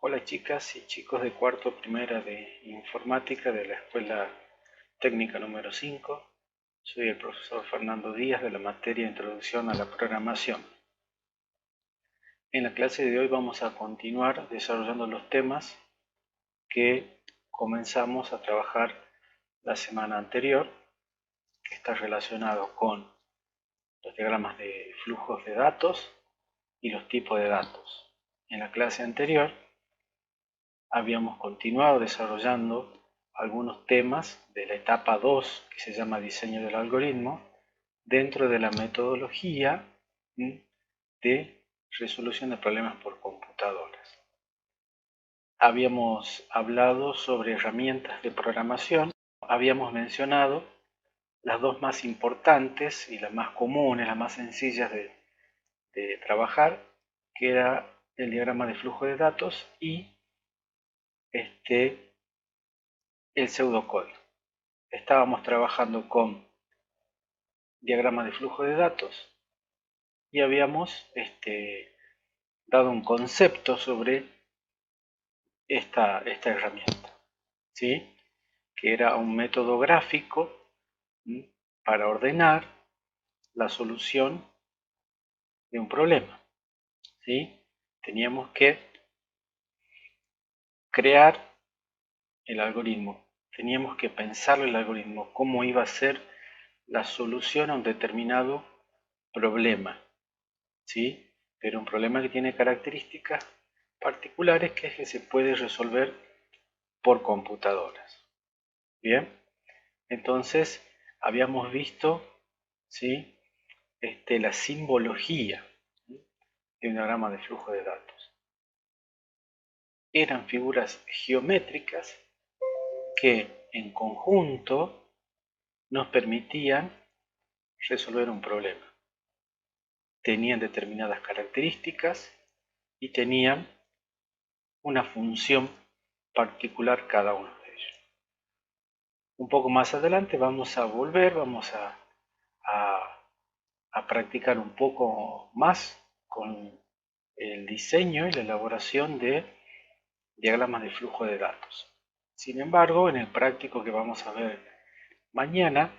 Hola chicas y chicos de cuarto primera de informática de la Escuela Técnica número 5. Soy el profesor Fernando Díaz de la materia Introducción a la Programación. En la clase de hoy vamos a continuar desarrollando los temas que comenzamos a trabajar la semana anterior, que está relacionado con los diagramas de flujos de datos y los tipos de datos. En la clase anterior habíamos continuado desarrollando algunos temas de la etapa 2, que se llama diseño del algoritmo, dentro de la metodología de resolución de problemas por computadoras. Habíamos hablado sobre herramientas de programación, habíamos mencionado las dos más importantes y las más comunes, las más sencillas de trabajar, que era el diagrama de flujo de datos y el pseudocódigo. Estábamos trabajando con diagrama de flujo de datos y habíamos dado un concepto sobre esta herramienta, ¿sí? Que era un método gráfico para ordenar la solución de un problema, ¿sí? Teníamos que crear el algoritmo, teníamos que pensar el algoritmo, cómo iba a ser la solución a un determinado problema, ¿sí? Pero un problema que tiene características particulares que se puede resolver por computadoras. Bien, entonces habíamos visto, ¿sí? La simbología de un diagrama de flujo de datos. Eran figuras geométricas que en conjunto nos permitían resolver un problema. Tenían determinadas características y tenían una función particular cada uno de ellos. Un poco más adelante vamos a volver, vamos a practicar un poco más con el diseño y la elaboración de diagramas de flujo de datos. Sin embargo, en el práctico que vamos a ver mañana,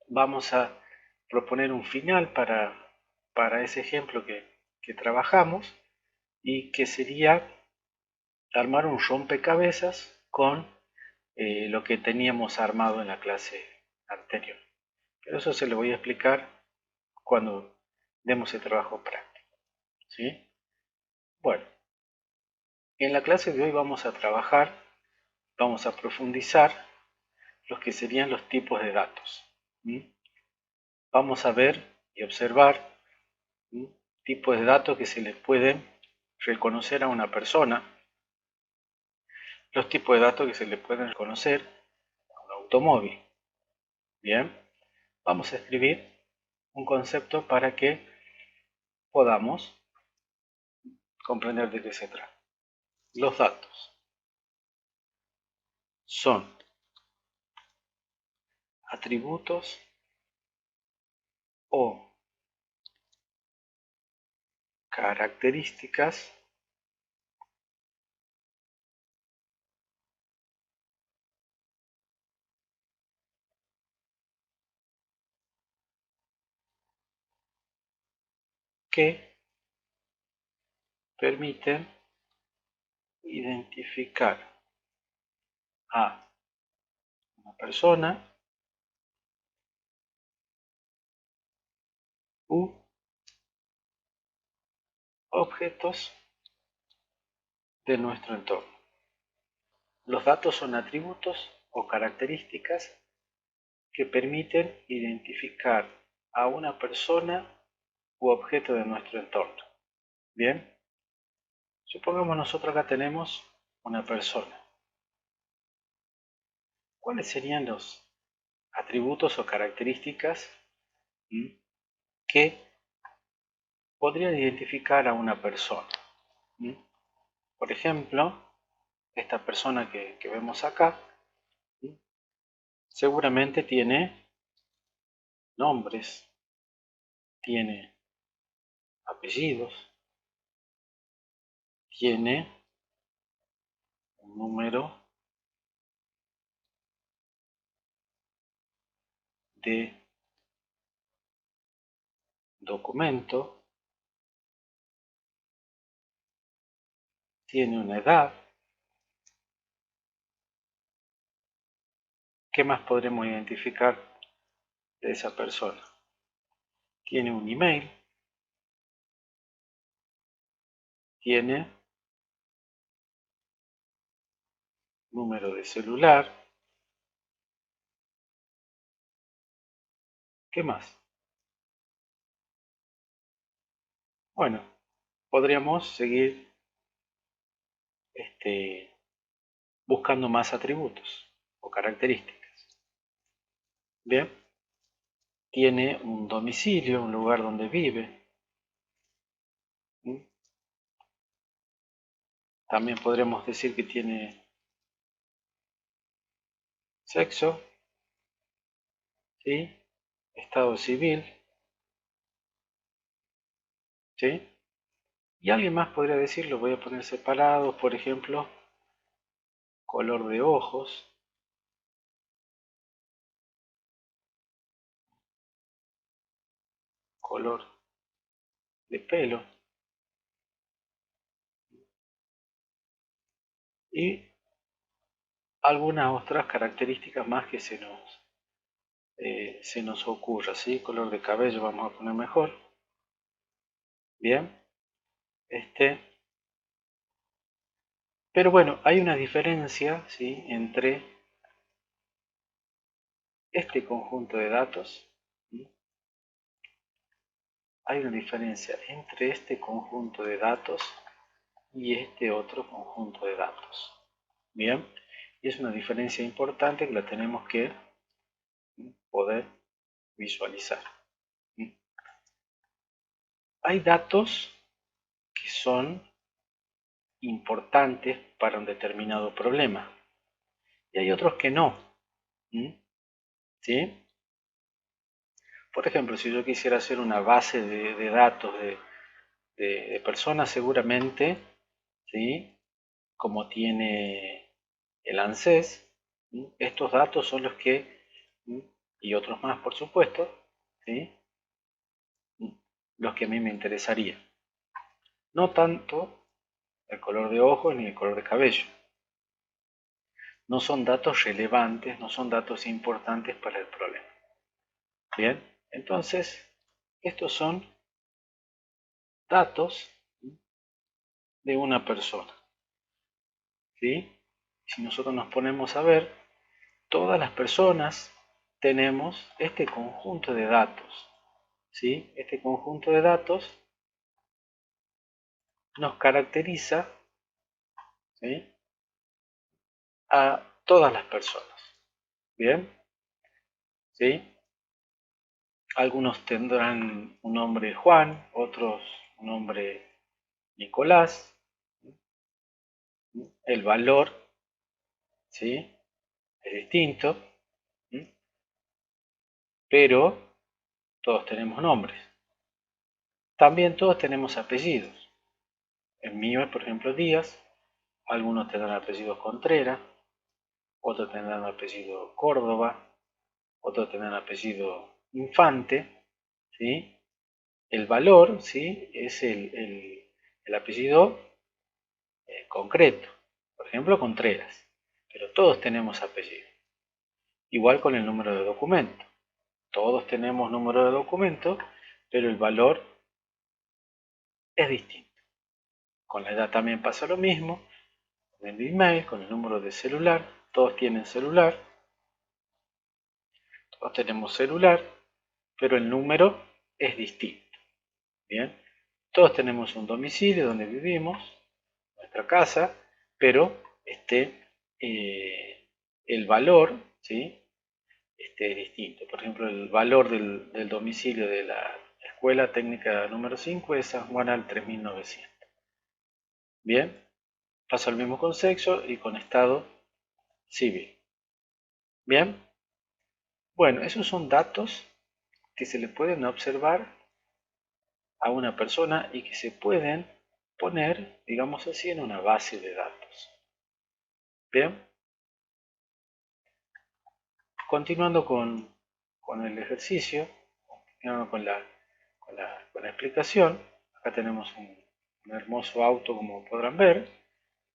vamos a proponer un final para ese ejemplo que trabajamos, y que sería armar un rompecabezas con lo que teníamos armado en la clase anterior. Pero eso se lo voy a explicar cuando demos el trabajo práctico, ¿sí? Bueno, en la clase de hoy vamos a trabajar, vamos a profundizar los que serían los tipos de datos. Vamos a ver y observar tipos de datos que se les pueden reconocer a una persona, los tipos de datos que se le pueden reconocer a un automóvil. Bien, vamos a escribir un concepto para que podamos comprender de qué se trata. Los datos son atributos o características que permiten identificar a una persona u objetos de nuestro entorno. Los datos son atributos o características que permiten identificar a una persona u objeto de nuestro entorno. Bien, supongamos nosotros acá tenemos una persona. ¿Cuáles serían los atributos o características que podrían identificar a una persona? Por ejemplo, esta persona que vemos acá seguramente tiene nombres, tiene apellidos, tiene un número de documento, tiene una edad. ¿Qué más podremos identificar de esa persona? Tiene un email, tiene número de celular. ¿Qué más? Bueno, podríamos seguir buscando más atributos o características. Bien, tiene un domicilio, un lugar donde vive. También podremos decir que tiene sexo, ¿sí? Estado civil, ¿sí? Y alguien más podría decirlo, voy a poner separados, por ejemplo, color de ojos, color de pelo y algunas otras características más que se nos ocurra, ¿sí? Color de cabello vamos a poner mejor. Bien, pero bueno, hay una diferencia, ¿sí? Entre este conjunto de datos, ¿sí? Hay una diferencia entre este conjunto de datos y este otro conjunto de datos. Bien, y es una diferencia importante que la tenemos que poder visualizar. Hay datos que son importantes para un determinado problema y hay otros que no. ¿Sí? Por ejemplo, si yo quisiera hacer una base de datos de personas, seguramente, ¿sí? Como tiene el ANSES, estos datos son los que, y otros más por supuesto, ¿sí? Los que a mí me interesaría. No tanto el color de ojos ni el color de cabello. No son datos relevantes, no son datos importantes para el problema. Bien, entonces, estos son datos de una persona. ¿Sí? Si nosotros nos ponemos a ver, todas las personas tenemos este conjunto de datos. ¿Sí? Este conjunto de datos nos caracteriza, ¿sí? A todas las personas. ¿Bien? ¿Sí? Algunos tendrán un nombre Juan, otros un nombre Nicolás. El valor, ¿sí? Es distinto, pero todos tenemos nombres. También todos tenemos apellidos. El mío es, por ejemplo, Díaz. Algunos tendrán apellido Contreras, otros tendrán apellido Córdoba, otros tendrán apellido Infante, ¿sí? El valor, ¿sí? Es el apellido concreto, por ejemplo, Contreras, pero todos tenemos apellido. Igual con el número de documento. Todos tenemos número de documento, pero el valor es distinto. Con la edad también pasa lo mismo, con el email, con el número de celular, todos tienen celular, todos tenemos celular, pero el número es distinto. Bien, todos tenemos un domicilio donde vivimos, nuestra casa, pero el valor, ¿sí? Es distinto. Por ejemplo, el valor del domicilio de la escuela técnica número 5 es San Juan al 3900. Bien, pasa lo mismo con sexo y con estado civil. Bien, bueno, esos son datos que se le pueden observar a una persona y que se pueden poner, digamos así, en una base de datos. Bien, continuando con el ejercicio, continuando con la explicación, acá tenemos un hermoso auto como podrán ver,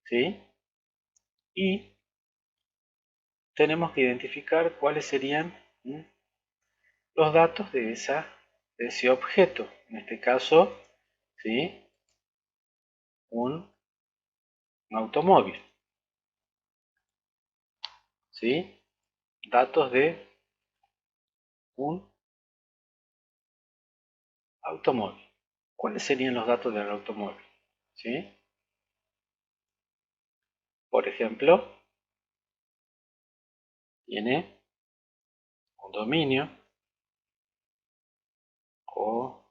¿sí? Y tenemos que identificar cuáles serían los datos de ese objeto, en este caso, ¿sí? un automóvil, ¿sí? Datos de un automóvil. ¿Cuáles serían los datos del automóvil? ¿Sí? Por ejemplo, tiene un dominio o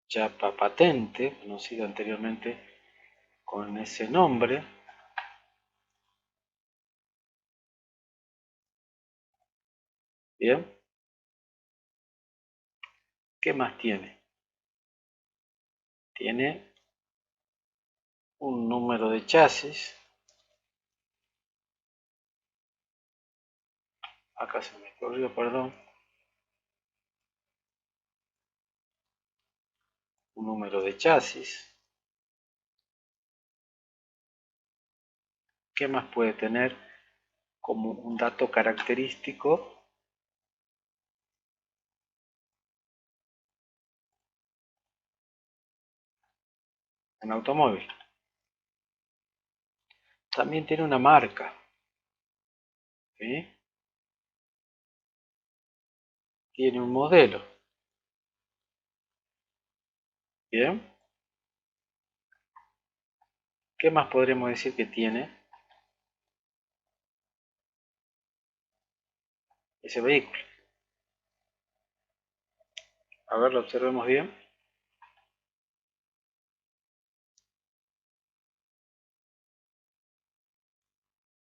chapa patente, conocido anteriormente con ese nombre. Bien, ¿qué más tiene? Tiene un número de chasis. Acá se me corrió, perdón. Un número de chasis. ¿Qué más puede tener como un dato característico? Un automóvil. También tiene una marca, ¿sí? Tiene un modelo. Bien. ¿Qué más podremos decir que tiene ese vehículo? A ver, lo observemos bien.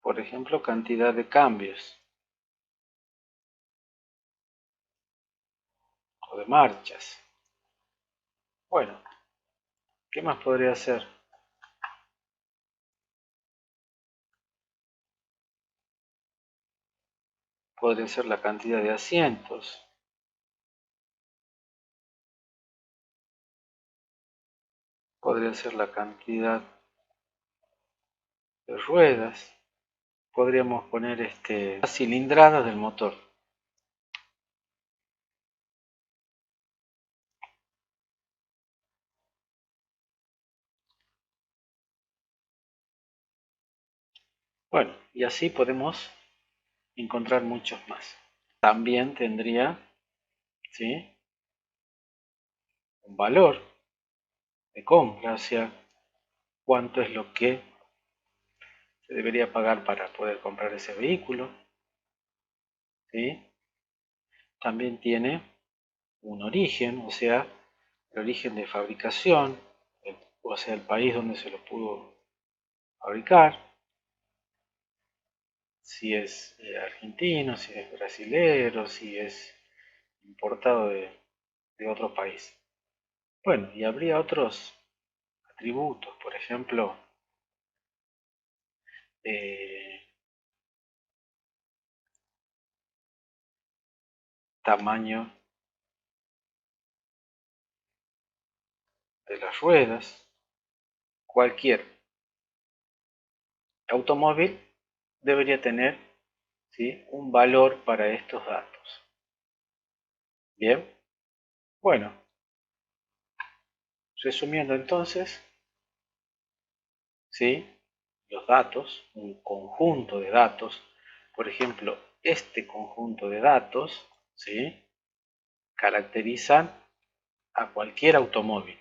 Por ejemplo, cantidad de cambios o de marchas. Bueno, ¿qué más podría ser? Podría ser la cantidad de asientos. Podría ser la cantidad de ruedas. Podríamos poner las cilindradas del motor. Bueno, y así podemos encontrar muchos más. También tendría, ¿sí?, un valor de compra, o sea, cuánto es lo que se debería pagar para poder comprar ese vehículo, ¿sí? También tiene un origen, o sea, el origen de fabricación, o sea, el país donde se lo pudo fabricar, si es argentino, si es brasilero, si es importado de otro país. Bueno, y habría otros atributos, por ejemplo, eh, tamaño de las ruedas. Cualquier automóvil debería tener, ¿sí?, un valor para estos datos. Bien, bueno, resumiendo entonces, ¿sí?, los datos, un conjunto de datos, por ejemplo, este conjunto de datos, ¿sí?, caracterizan a cualquier automóvil.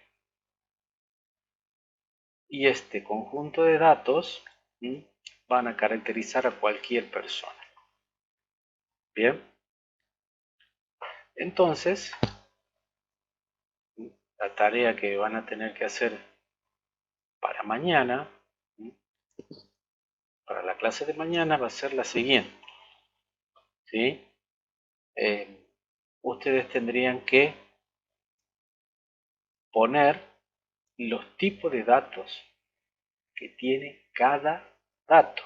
Y este conjunto de datos van a caracterizar a cualquier persona. Bien, entonces la tarea que van a tener que hacer para mañana, para la clase de mañana, va a ser la siguiente, ¿sí? Ustedes tendrían que poner los tipos de datos que tiene cada dato.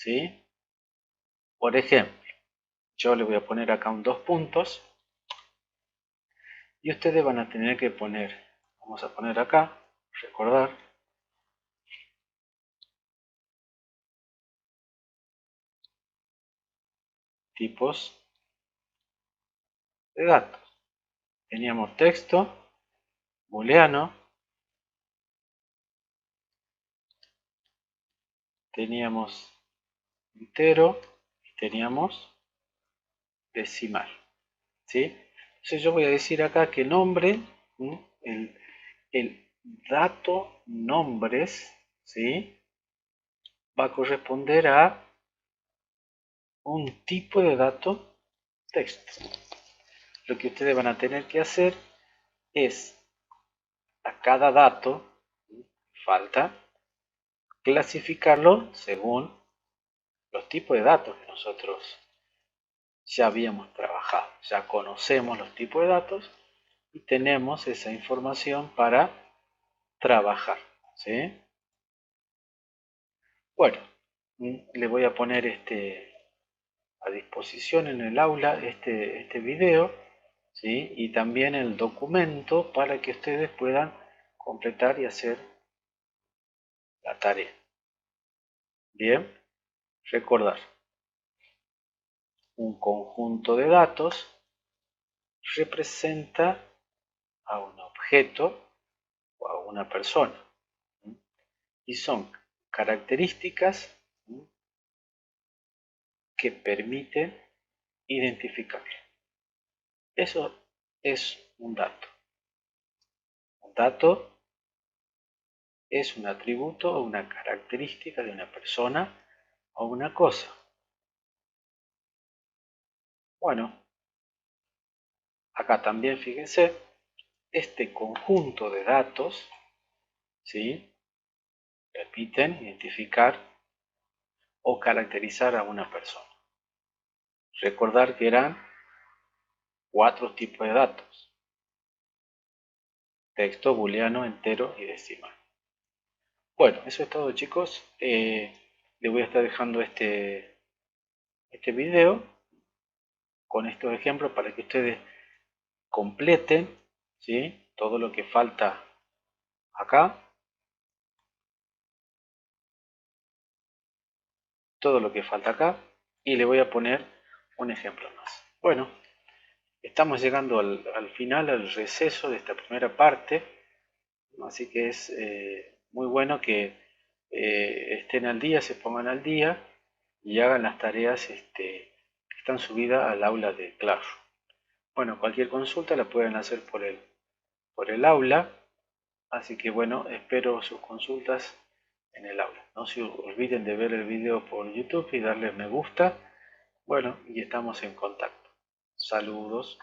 ¿sí? Por ejemplo, yo le voy a poner acá un 2 puntos y ustedes van a tener que poner, vamos a poner acá, recordar, tipos de datos. Teníamos texto, booleano, teníamos entero y teníamos decimal, ¿sí? Entonces yo voy a decir acá que nombre, el dato nombres, ¿sí? Va a corresponder a un tipo de dato texto. Lo que ustedes van a tener que hacer es a cada dato, falta, clasificarlo según los tipos de datos que nosotros ya habíamos trabajado. Ya conocemos los tipos de datos y tenemos esa información para trabajar, ¿sí? Bueno, le voy a poner a disposición en el aula este video, ¿sí? Y también el documento para que ustedes puedan completar y hacer la tarea. Bien, recordar, un conjunto de datos representa a un objeto o a una persona, ¿sí? Y son características, ¿sí?, que permiten identificarlo. Eso es un dato. Un dato es un atributo o una característica de una persona o una cosa. Bueno, acá también fíjense, este conjunto de datos, ¿sí?, permiten identificar o caracterizar a una persona. Recordar que eran 4 tipos de datos: texto, booleano, entero y decimal. Bueno, eso es todo, chicos. Les voy a estar dejando este video con estos ejemplos para que ustedes completen, ¿sí?, todo lo que falta acá, y le voy a poner un ejemplo más. Bueno, estamos llegando al final, al receso de esta primera parte, así que es muy bueno que estén al día, se pongan al día y hagan las tareas que están subidas al aula de Classroom. Bueno, cualquier consulta la pueden hacer por el aula, así que bueno, espero sus consultas en el aula. No se olviden de ver el video por YouTube y darle me gusta. Bueno, y estamos en contacto. Saludos.